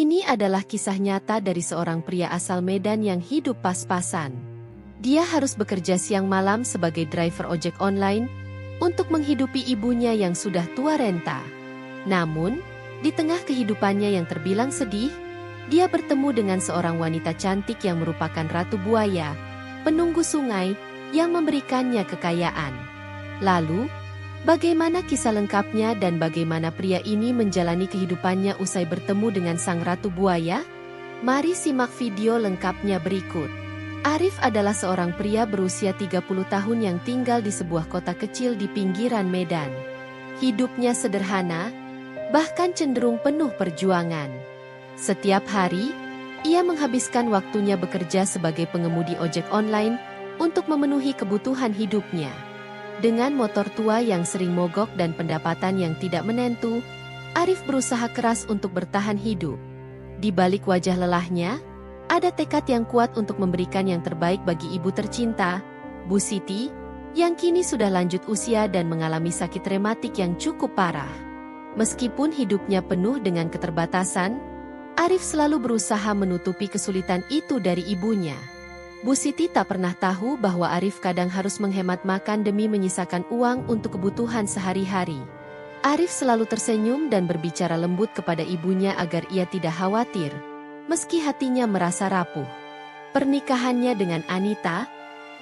Ini adalah kisah nyata dari seorang pria asal Medan yang hidup pas-pasan. Dia harus bekerja siang malam sebagai driver ojek online untuk menghidupi ibunya yang sudah tua renta. Namun, di tengah kehidupannya yang terbilang sedih, dia bertemu dengan seorang wanita cantik yang merupakan ratu buaya, penunggu sungai, yang memberikannya kekayaan. Lalu, bagaimana kisah lengkapnya dan bagaimana pria ini menjalani kehidupannya usai bertemu dengan sang ratu buaya? Mari simak video lengkapnya berikut. Arif adalah seorang pria berusia 30 tahun yang tinggal di sebuah kota kecil di pinggiran Medan. Hidupnya sederhana, bahkan cenderung penuh perjuangan. Setiap hari, ia menghabiskan waktunya bekerja sebagai pengemudi ojek online untuk memenuhi kebutuhan hidupnya. Dengan motor tua yang sering mogok dan pendapatan yang tidak menentu, Arif berusaha keras untuk bertahan hidup. Di balik wajah lelahnya, ada tekad yang kuat untuk memberikan yang terbaik bagi ibu tercinta, Bu Siti, yang kini sudah lanjut usia dan mengalami sakit rematik yang cukup parah. Meskipun hidupnya penuh dengan keterbatasan, Arif selalu berusaha menutupi kesulitan itu dari ibunya. Bu Siti tak pernah tahu bahwa Arif kadang harus menghemat makan demi menyisakan uang untuk kebutuhan sehari-hari. Arif selalu tersenyum dan berbicara lembut kepada ibunya agar ia tidak khawatir, meski hatinya merasa rapuh. Pernikahannya dengan Anita,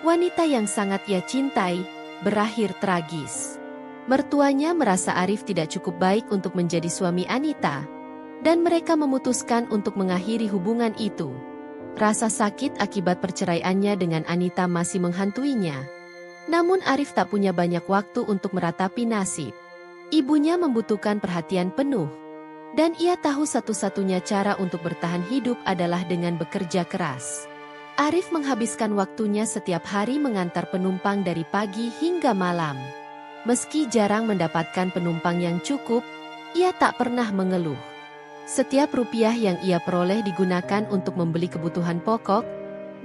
wanita yang sangat ia cintai, berakhir tragis. Mertuanya merasa Arif tidak cukup baik untuk menjadi suami Anita, dan mereka memutuskan untuk mengakhiri hubungan itu. Rasa sakit akibat perceraiannya dengan Anita masih menghantuinya. Namun Arif tak punya banyak waktu untuk meratapi nasib. Ibunya membutuhkan perhatian penuh, dan ia tahu satu-satunya cara untuk bertahan hidup adalah dengan bekerja keras. Arif menghabiskan waktunya setiap hari mengantar penumpang dari pagi hingga malam. Meski jarang mendapatkan penumpang yang cukup, ia tak pernah mengeluh. Setiap rupiah yang ia peroleh digunakan untuk membeli kebutuhan pokok,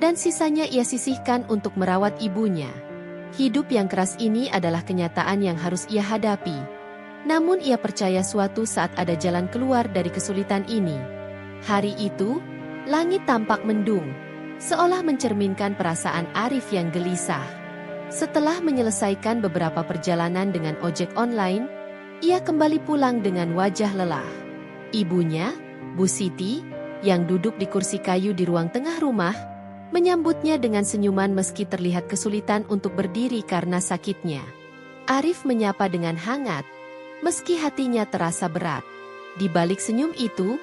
dan sisanya ia sisihkan untuk merawat ibunya. Hidup yang keras ini adalah kenyataan yang harus ia hadapi. Namun ia percaya suatu saat ada jalan keluar dari kesulitan ini. Hari itu, langit tampak mendung, seolah mencerminkan perasaan Arif yang gelisah. Setelah menyelesaikan beberapa perjalanan dengan ojek online, ia kembali pulang dengan wajah lelah. Ibunya, Bu Siti, yang duduk di kursi kayu di ruang tengah rumah, menyambutnya dengan senyuman meski terlihat kesulitan untuk berdiri karena sakitnya. Arif menyapa dengan hangat, meski hatinya terasa berat. Di balik senyum itu,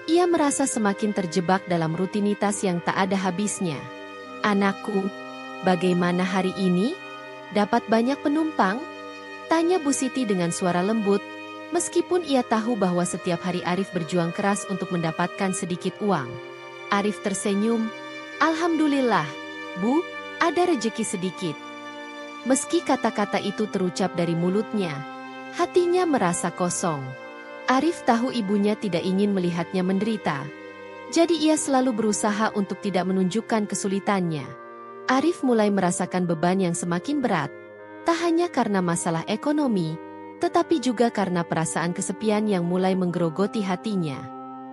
ia merasa semakin terjebak dalam rutinitas yang tak ada habisnya. "Anakku, bagaimana hari ini? Dapat banyak penumpang?" tanya Bu Siti dengan suara lembut, meskipun ia tahu bahwa setiap hari Arif berjuang keras untuk mendapatkan sedikit uang. Arif tersenyum, "Alhamdulillah, Bu, ada rejeki sedikit." Meski kata-kata itu terucap dari mulutnya, hatinya merasa kosong. Arif tahu ibunya tidak ingin melihatnya menderita, jadi ia selalu berusaha untuk tidak menunjukkan kesulitannya. Arif mulai merasakan beban yang semakin berat, tak hanya karena masalah ekonomi, tetapi juga karena perasaan kesepian yang mulai menggerogoti hatinya.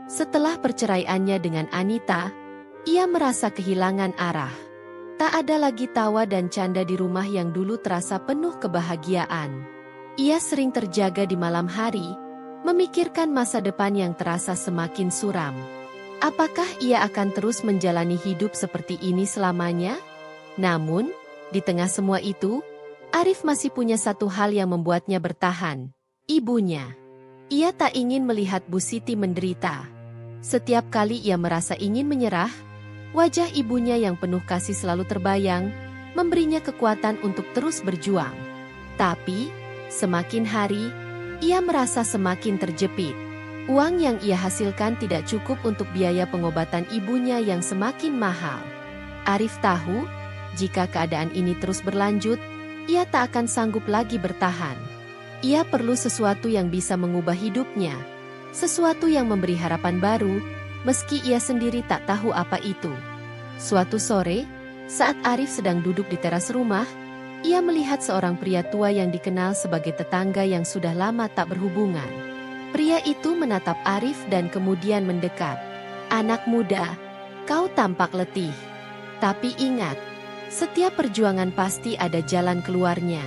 Setelah perceraiannya dengan Anita, ia merasa kehilangan arah. Tak ada lagi tawa dan canda di rumah yang dulu terasa penuh kebahagiaan. Ia sering terjaga di malam hari, memikirkan masa depan yang terasa semakin suram. Apakah ia akan terus menjalani hidup seperti ini selamanya? Namun, di tengah semua itu, Arif masih punya satu hal yang membuatnya bertahan, ibunya. Ia tak ingin melihat Bu Siti menderita. Setiap kali ia merasa ingin menyerah, wajah ibunya yang penuh kasih selalu terbayang, memberinya kekuatan untuk terus berjuang. Tapi, semakin hari, ia merasa semakin terjepit. Uang yang ia hasilkan tidak cukup untuk biaya pengobatan ibunya yang semakin mahal. Arif tahu, jika keadaan ini terus berlanjut, ia tak akan sanggup lagi bertahan. Ia perlu sesuatu yang bisa mengubah hidupnya, sesuatu yang memberi harapan baru, meski ia sendiri tak tahu apa itu. Suatu sore, saat Arif sedang duduk di teras rumah, ia melihat seorang pria tua yang dikenal sebagai tetangga yang sudah lama tak berhubungan. Pria itu menatap Arif dan kemudian mendekat. Anak muda, kau tampak letih. Tapi ingat, setiap perjuangan pasti ada jalan keluarnya.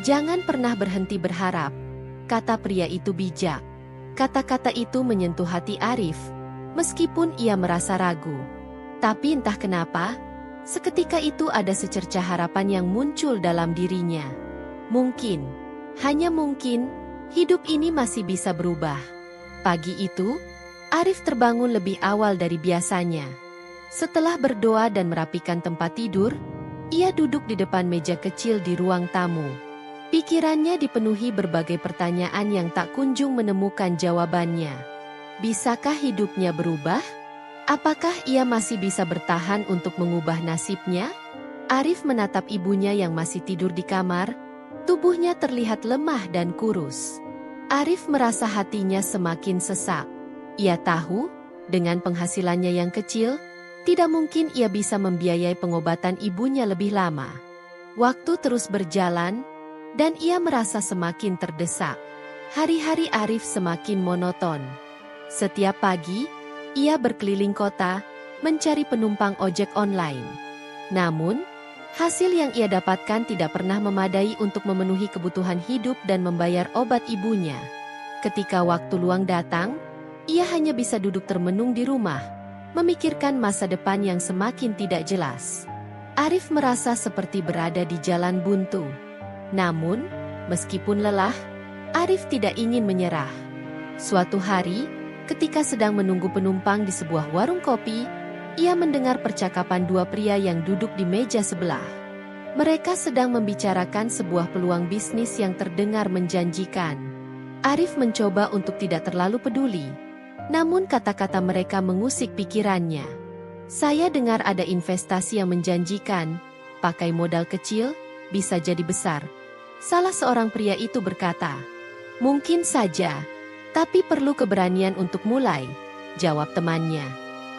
Jangan pernah berhenti berharap, kata pria itu bijak. Kata-kata itu menyentuh hati Arif, meskipun ia merasa ragu. Tapi entah kenapa, seketika itu ada secercah harapan yang muncul dalam dirinya. Mungkin, hanya mungkin, hidup ini masih bisa berubah. Pagi itu, Arif terbangun lebih awal dari biasanya. Setelah berdoa dan merapikan tempat tidur, ia duduk di depan meja kecil di ruang tamu. Pikirannya dipenuhi berbagai pertanyaan yang tak kunjung menemukan jawabannya. Bisakah hidupnya berubah? Apakah ia masih bisa bertahan untuk mengubah nasibnya? Arif menatap ibunya yang masih tidur di kamar. Tubuhnya terlihat lemah dan kurus. Arif merasa hatinya semakin sesak. Ia tahu, dengan penghasilannya yang kecil, tidak mungkin ia bisa membiayai pengobatan ibunya lebih lama. Waktu terus berjalan, dan ia merasa semakin terdesak. Hari-hari Arif semakin monoton. Setiap pagi, ia berkeliling kota, mencari penumpang ojek online. Namun, hasil yang ia dapatkan tidak pernah memadai untuk memenuhi kebutuhan hidup dan membayar obat ibunya. Ketika waktu luang datang, ia hanya bisa duduk termenung di rumah, memikirkan masa depan yang semakin tidak jelas. Arif merasa seperti berada di jalan buntu. Namun, meskipun lelah, Arif tidak ingin menyerah. Suatu hari, ketika sedang menunggu penumpang di sebuah warung kopi, ia mendengar percakapan dua pria yang duduk di meja sebelah. Mereka sedang membicarakan sebuah peluang bisnis yang terdengar menjanjikan. Arif mencoba untuk tidak terlalu peduli. Namun kata-kata mereka mengusik pikirannya. Saya dengar ada investasi yang menjanjikan, pakai modal kecil, bisa jadi besar. Salah seorang pria itu berkata, "Mungkin saja, tapi perlu keberanian untuk mulai," jawab temannya.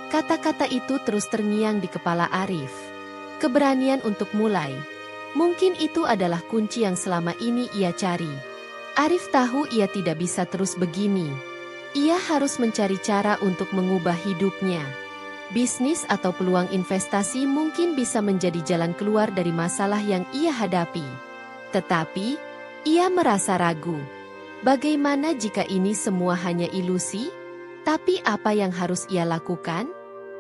Kata-kata itu terus terngiang di kepala Arif. Keberanian untuk mulai. Mungkin itu adalah kunci yang selama ini ia cari. Arif tahu ia tidak bisa terus begini. Ia harus mencari cara untuk mengubah hidupnya. Bisnis atau peluang investasi mungkin bisa menjadi jalan keluar dari masalah yang ia hadapi. Tetapi, ia merasa ragu. Bagaimana jika ini semua hanya ilusi? Tapi apa yang harus ia lakukan?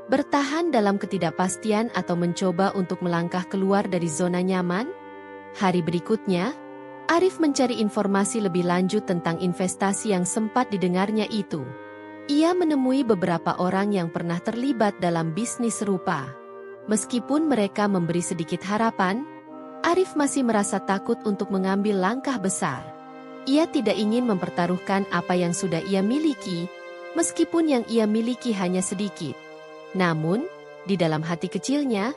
Bertahan dalam ketidakpastian atau mencoba untuk melangkah keluar dari zona nyaman? Hari berikutnya, Arif mencari informasi lebih lanjut tentang investasi yang sempat didengarnya itu. Ia menemui beberapa orang yang pernah terlibat dalam bisnis serupa. Meskipun mereka memberi sedikit harapan, Arif masih merasa takut untuk mengambil langkah besar. Ia tidak ingin mempertaruhkan apa yang sudah ia miliki, meskipun yang ia miliki hanya sedikit. Namun, di dalam hati kecilnya,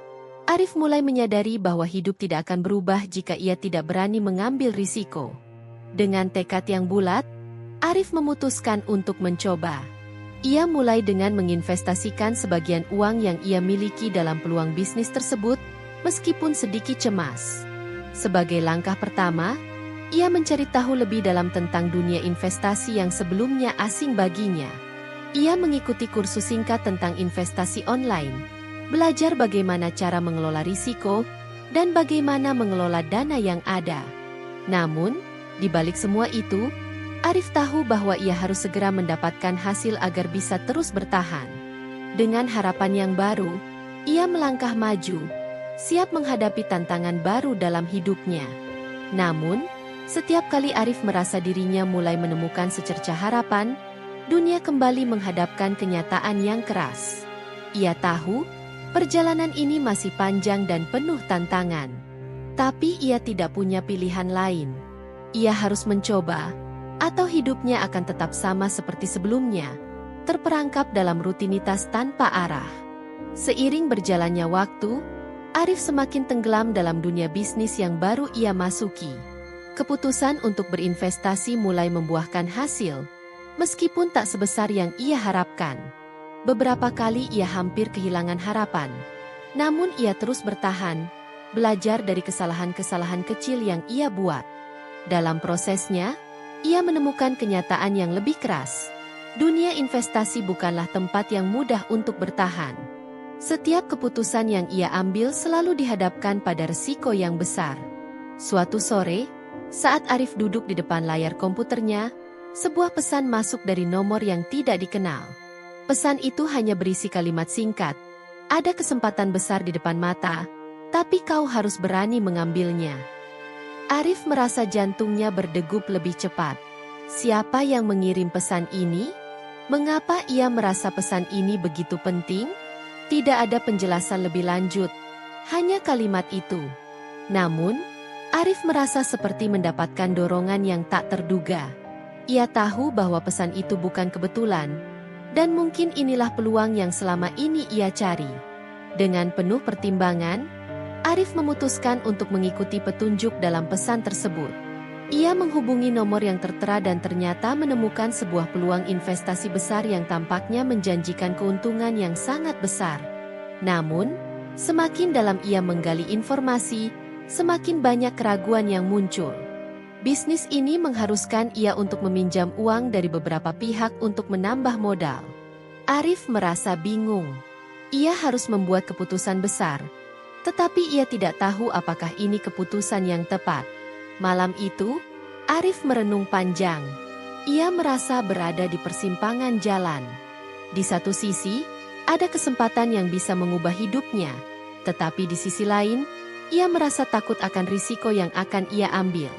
Arif mulai menyadari bahwa hidup tidak akan berubah jika ia tidak berani mengambil risiko. Dengan tekad yang bulat, Arif memutuskan untuk mencoba. Ia mulai dengan menginvestasikan sebagian uang yang ia miliki dalam peluang bisnis tersebut, meskipun sedikit cemas. Sebagai langkah pertama, ia mencari tahu lebih dalam tentang dunia investasi yang sebelumnya asing baginya. Ia mengikuti kursus singkat tentang investasi online, belajar bagaimana cara mengelola risiko, dan bagaimana mengelola dana yang ada. Namun, di balik semua itu, Arif tahu bahwa ia harus segera mendapatkan hasil agar bisa terus bertahan. Dengan harapan yang baru, ia melangkah maju, siap menghadapi tantangan baru dalam hidupnya. Namun, setiap kali Arif merasa dirinya mulai menemukan secercah harapan, dunia kembali menghadapkan kenyataan yang keras. Ia tahu, perjalanan ini masih panjang dan penuh tantangan. Tapi ia tidak punya pilihan lain. Ia harus mencoba, atau hidupnya akan tetap sama seperti sebelumnya, terperangkap dalam rutinitas tanpa arah. Seiring berjalannya waktu, Arif semakin tenggelam dalam dunia bisnis yang baru ia masuki. Keputusan untuk berinvestasi mulai membuahkan hasil, meskipun tak sebesar yang ia harapkan. Beberapa kali ia hampir kehilangan harapan. Namun ia terus bertahan, belajar dari kesalahan-kesalahan kecil yang ia buat. Dalam prosesnya, ia menemukan kenyataan yang lebih keras. Dunia investasi bukanlah tempat yang mudah untuk bertahan. Setiap keputusan yang ia ambil selalu dihadapkan pada resiko yang besar. Suatu sore, saat Arif duduk di depan layar komputernya, sebuah pesan masuk dari nomor yang tidak dikenal. Pesan itu hanya berisi kalimat singkat. Ada kesempatan besar di depan mata, tapi kau harus berani mengambilnya. Arif merasa jantungnya berdegup lebih cepat. Siapa yang mengirim pesan ini? Mengapa ia merasa pesan ini begitu penting? Tidak ada penjelasan lebih lanjut, hanya kalimat itu. Namun, Arif merasa seperti mendapatkan dorongan yang tak terduga. Ia tahu bahwa pesan itu bukan kebetulan, dan mungkin inilah peluang yang selama ini ia cari. Dengan penuh pertimbangan, Arif memutuskan untuk mengikuti petunjuk dalam pesan tersebut. Ia menghubungi nomor yang tertera dan ternyata menemukan sebuah peluang investasi besar yang tampaknya menjanjikan keuntungan yang sangat besar. Namun, semakin dalam ia menggali informasi, semakin banyak keraguan yang muncul. Bisnis ini mengharuskan ia untuk meminjam uang dari beberapa pihak untuk menambah modal. Arif merasa bingung. Ia harus membuat keputusan besar, tetapi ia tidak tahu apakah ini keputusan yang tepat. Malam itu, Arif merenung panjang. Ia merasa berada di persimpangan jalan. Di satu sisi, ada kesempatan yang bisa mengubah hidupnya, tetapi di sisi lain, ia merasa takut akan risiko yang akan ia ambil.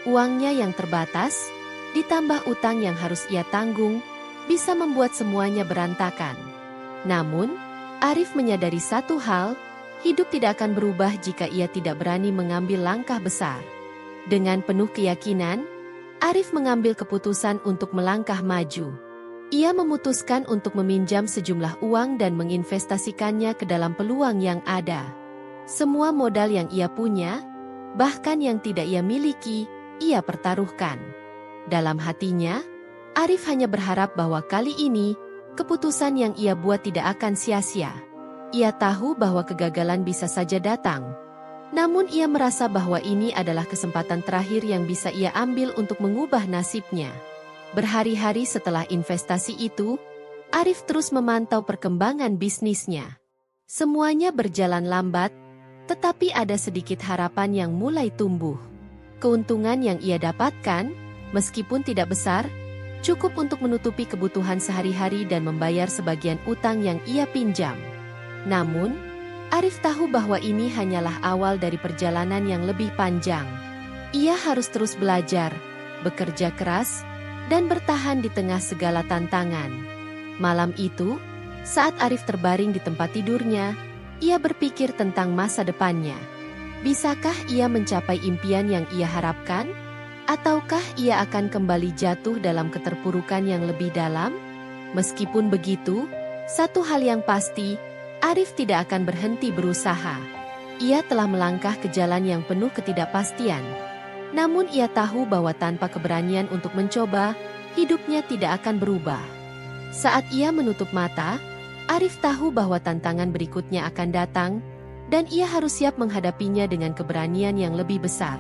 Uangnya yang terbatas, ditambah utang yang harus ia tanggung, bisa membuat semuanya berantakan. Namun, Arif menyadari satu hal, hidup tidak akan berubah jika ia tidak berani mengambil langkah besar. Dengan penuh keyakinan, Arif mengambil keputusan untuk melangkah maju. Ia memutuskan untuk meminjam sejumlah uang dan menginvestasikannya ke dalam peluang yang ada. Semua modal yang ia punya, bahkan yang tidak ia miliki, ia pertaruhkan. Dalam hatinya, Arif hanya berharap bahwa kali ini, keputusan yang ia buat tidak akan sia-sia. Ia tahu bahwa kegagalan bisa saja datang. Namun ia merasa bahwa ini adalah kesempatan terakhir yang bisa ia ambil untuk mengubah nasibnya. Berhari-hari setelah investasi itu, Arif terus memantau perkembangan bisnisnya. Semuanya berjalan lambat, tetapi ada sedikit harapan yang mulai tumbuh. Keuntungan yang ia dapatkan, meskipun tidak besar, cukup untuk menutupi kebutuhan sehari-hari dan membayar sebagian utang yang ia pinjam. Namun, Arif tahu bahwa ini hanyalah awal dari perjalanan yang lebih panjang. Ia harus terus belajar, bekerja keras, dan bertahan di tengah segala tantangan. Malam itu, saat Arif terbaring di tempat tidurnya, ia berpikir tentang masa depannya. Bisakah ia mencapai impian yang ia harapkan? Ataukah ia akan kembali jatuh dalam keterpurukan yang lebih dalam? Meskipun begitu, satu hal yang pasti, Arif tidak akan berhenti berusaha. Ia telah melangkah ke jalan yang penuh ketidakpastian. Namun ia tahu bahwa tanpa keberanian untuk mencoba, hidupnya tidak akan berubah. Saat ia menutup mata, Arif tahu bahwa tantangan berikutnya akan datang, dan ia harus siap menghadapinya dengan keberanian yang lebih besar.